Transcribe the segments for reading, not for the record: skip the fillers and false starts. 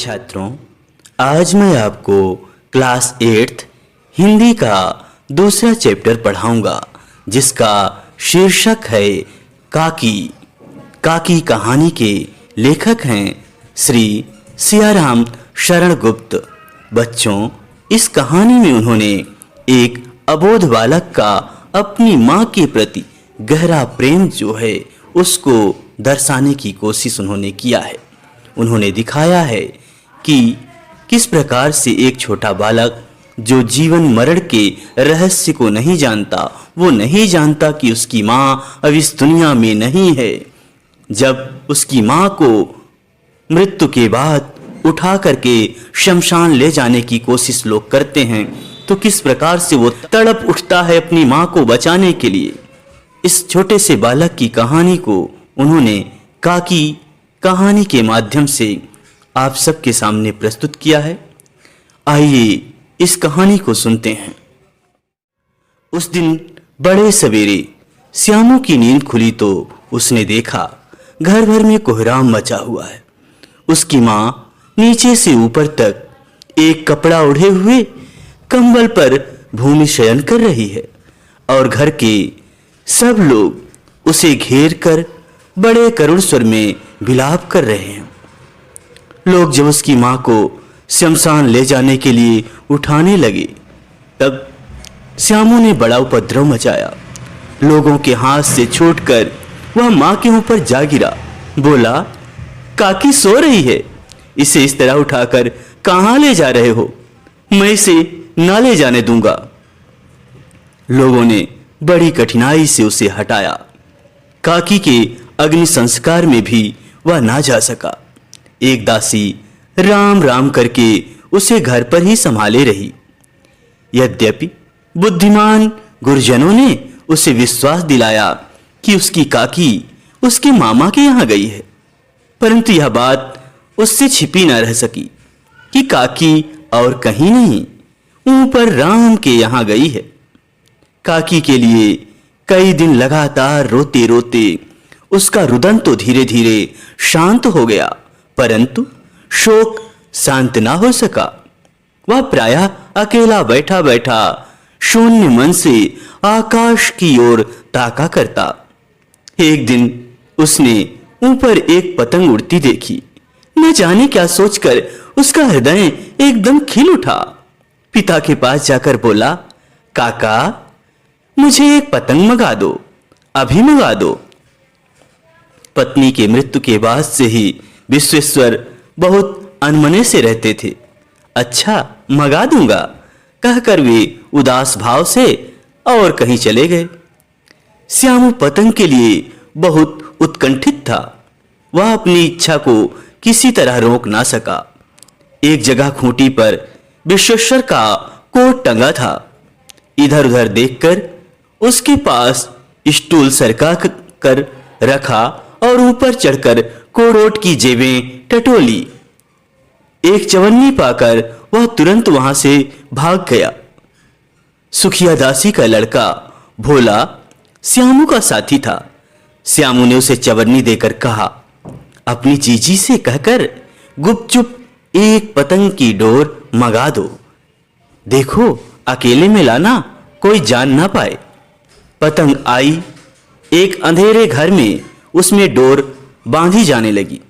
छात्रों, आज मैं आपको क्लास 8th हिंदी का दूसरा चैप्टर पढ़ाऊंगा जिसका शीर्षक है काकी। काकी कहानी के लेखक हैं श्री सियाराम शरण गुप्त। बच्चों, इस कहानी में उन्होंने एक अबोध बालक का अपनी माँ के प्रति गहरा प्रेम जो है उसको दर्शाने की कोशिश उन्होंने किया है। उन्होंने दिखाया है कि किस प्रकार से एक छोटा बालक जो जीवन मरण के रहस्य को नहीं जानता, वो नहीं जानता कि उसकी माँ अब इस दुनिया में नहीं है। जब उसकी माँ को मृत्यु के बाद उठा करके शमशान ले जाने की कोशिश लोग करते हैं तो किस प्रकार से वो तड़प उठता है अपनी माँ को बचाने के लिए। इस छोटे से बालक की कहानी को उन्होंने काकी कहानी के माध्यम से आप सबके सामने प्रस्तुत किया है। आइए इस कहानी को सुनते हैं। उस दिन बड़े सवेरे श्यामू की नींद खुली तो उसने देखा घर भर में कोहराम मचा हुआ है। उसकी माँ नीचे से ऊपर तक एक कपड़ा ओढ़े हुए कंबल पर भूमि शयन कर रही है और घर के सब लोग उसे घेर कर बड़े करुण स्वर में विलाप कर रहे हैं। लोग जब उसकी माँ को शमशान ले जाने के लिए उठाने लगे तब श्यामू ने बड़ा उपद्रव मचाया। लोगों के हाथ से छूटकर वह माँ के ऊपर जा गिरा। बोला, काकी सो रही है, इसे इस तरह उठाकर कहाँ ले जा रहे हो? मैं इसे ना ले जाने दूंगा। लोगों ने बड़ी कठिनाई से उसे हटाया। काकी के अग्नि संस्कार में भी वह ना जा सका। एक दासी राम राम करके उसे घर पर ही संभाले रही। यद्यपि बुद्धिमान गुरुजनों ने उसे विश्वास दिलाया कि उसकी काकी उसके मामा के यहाँ गई है, परंतु यह बात उससे छिपी न रह सकी कि काकी और कहीं नहीं, ऊपर राम के यहाँ गई है। काकी के लिए कई दिन लगातार रोते रोते उसका रुदन तो धीरे धीरे शांत हो गया, परंतु शोक शांत ना हो सका। वह प्रायः अकेला बैठा बैठा शून्य मन से आकाश की ओर ताका करता। एक दिन उसने ऊपर एक पतंग उड़ती देखी। न जाने क्या सोचकर उसका हृदय एकदम खिल उठा। पिता के पास जाकर बोला, काका मुझे एक पतंग मंगा दो, अभी मंगा दो। पत्नी के मृत्यु के बाद से ही विश्वेश्वर बहुत अनमने से रहते थे। अच्छा मंगा दूंगा कहकर वे उदास भाव से और कहीं चले गए। श्यामू पतंग के लिए बहुत उत्कंठित था। वह अपनी इच्छा को किसी तरह रोक ना सका। एक जगह खूंटी पर विश्वेश्वर का कोट टंगा था। इधर उधर देखकर उसके पास स्टूल सरका कर रखा और ऊपर चढ़कर कोरोट की जेबें टटोली। एक चवन्नी पाकर वह तुरंत वहां से भाग गया। सुखिया दासी का लड़का भोला श्यामू का साथी था। श्यामू ने उसे चवन्नी देकर कहा, अपनी जीजी से कहकर गुपचुप एक पतंग की डोर मंगा दो। देखो अकेले में लाना, कोई जान ना पाए। पतंग आई। एक अंधेरे घर में उसमें डोर बांधी जाने लगी।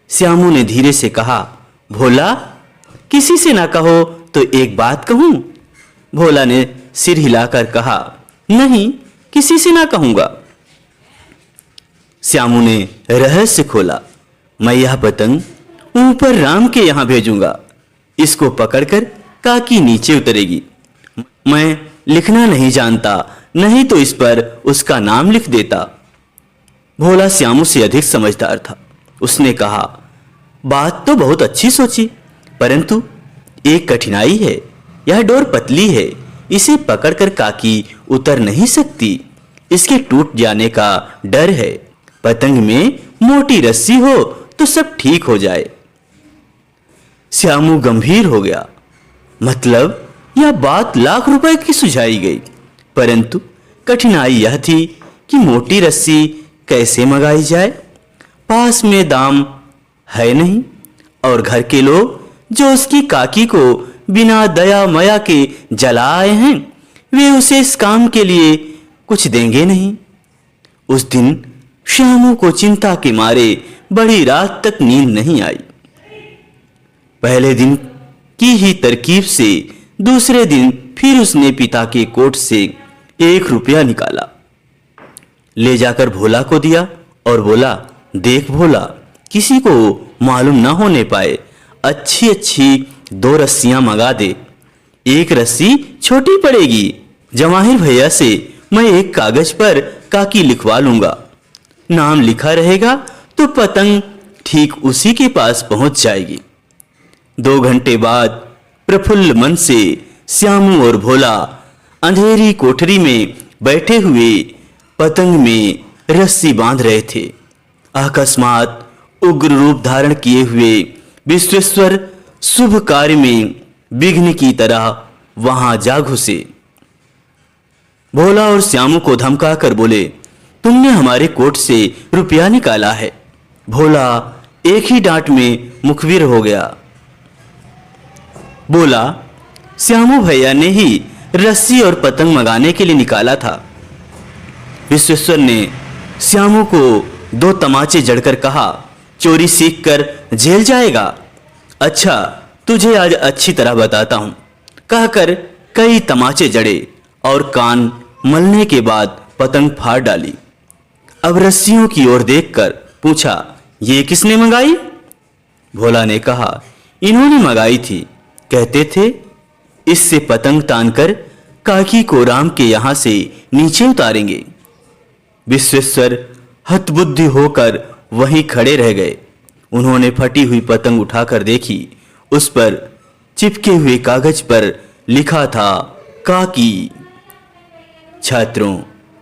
श्यामू ने धीरे से कहा, भोला किसी से ना कहो तो एक बात कहूं? भोला ने सिर हिलाकर कहा, नहीं किसी से ना कहूंगा। श्यामू ने रहस्य खोला, मैं यह पतंग ऊपर राम के यहां भेजूंगा। इसको पकड़कर काकी नीचे उतरेगी। मैं लिखना नहीं जानता, नहीं तो इस पर उसका नाम लिख देता। भोला श्यामू से अधिक समझदार था। उसने कहा, बात तो बहुत अच्छी सोची, परंतु एक कठिनाई है। यह डोर पतली है, इसे पकड़कर काकी उतर नहीं सकती। इसके टूट जाने का डर है। पतंग में मोटी रस्सी हो तो सब ठीक हो जाए। श्यामू गंभीर हो गया। मतलब यह बात लाख रुपए की सुझाई गई, परंतु कठिनाई यह थी कि मोटी रस्सी कैसे मंगाई जाए। पास में दाम है नहीं और घर के लोग जो उसकी काकी को बिना दया मया के जला आए हैं, वे उसे इस काम के लिए कुछ देंगे नहीं। उस दिन श्यामू को चिंता के मारे बड़ी रात तक नींद नहीं आई। पहले दिन की ही तरकीब से दूसरे दिन फिर उसने पिता के कोट से 1 रुपया निकाला, ले जाकर भोला को दिया और बोला, देख भोला, किसी को मालूम न होने पाए अच्छी अच्छी 2 रस्सियां मंगा दे। 1 रस्सी छोटी पड़ेगी। जवाहिर भैया से मैं एक कागज पर काकी लिखवा लूंगा। नाम लिखा रहेगा तो पतंग ठीक उसी के पास पहुंच जाएगी। 2 घंटे बाद प्रफुल्ल मन से श्यामू और भोला अंधेरी कोठरी में बैठे हुए पतंग में रस्सी बांध रहे थे। अकस्मात उग्र रूप धारण किए हुए विश्वेश्वर शुभ कार्य में विघ्न की तरह वहां जा घुसे। भोला और श्यामू को धमका कर बोले, तुमने हमारे कोट से रुपया निकाला है। भोला एक ही डांट में मुखबिर हो गया। बोला, श्यामू भैया ने ही रस्सी और पतंग मंगाने के लिए निकाला था। विश्वेश्वर ने श्यामू को 2 तमाचे जड़कर कहा, चोरी सीखकर जेल जाएगा। अच्छा, तुझे आज अच्छी तरह बताता हूं। कहकर कई तमाचे जड़े और कान मलने के बाद पतंग फाड़ डाली। अब रस्सियों की ओर देखकर पूछा, ये किसने मंगाई? भोला ने कहा, इन्होंने मंगाई थी। कहते थे इससे पतंग तानकर काकी को राम के यहां से नीचे उतारेंगे। विश्वेश्वर हतबुद्धि होकर वहीं खड़े रह गए। उन्होंने फटी हुई पतंग उठाकर देखी। उस पर चिपके हुए कागज पर लिखा था, काकी। छात्रों,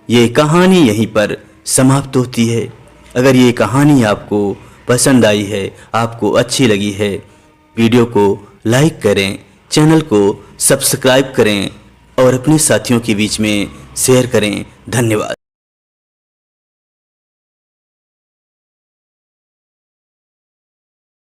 ये कहानी यहीं पर समाप्त होती है। अगर ये कहानी आपको पसंद आई है, आपको अच्छी लगी है, वीडियो को लाइक करें, चैनल को सब्सक्राइब करें और अपने साथियों के बीच में शेयर करें। धन्यवाद।